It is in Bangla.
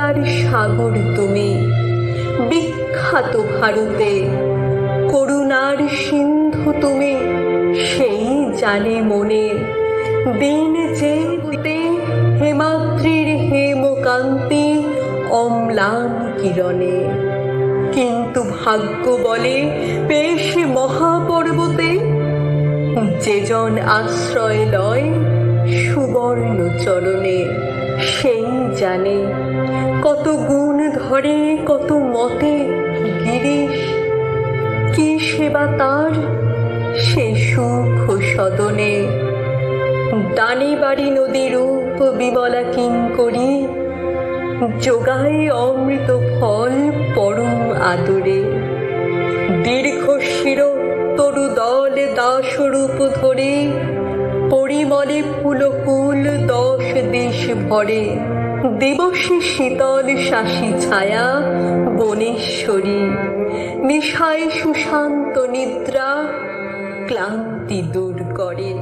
কবিতার সাগর তুমি, বিখ্যাত ভারতে করুণার সিন্ধু তুমি, সেই জানে মনে দিন যেতে হেমাদ্রির হেমকান্তি অম্লান কিরণে। কিন্তু ভাগ্য বলে পেশ মহাপর্বতে যেজন আশ্রয় লয় সুবর্ণ চরণে, সেই জানে কত গুণ ধরে কত মতে গিরিশ, কি সেবা তার সে সুখ সদনে। ডানে বাড়ি নদী রূপ বিমলা কিঙ্করী, যোগায় অমৃত ফল পরম আদরে। দীর্ঘ শির তরু দল দাসরূপ ধরে, পরিমলে ফুলকুল 10 দিশ ভরে। দিবসে শীতল শাসী ছায়া বনেশ্বরী, নিশায় সুশান্ত নিদ্রা ক্লান্তি দূর করে।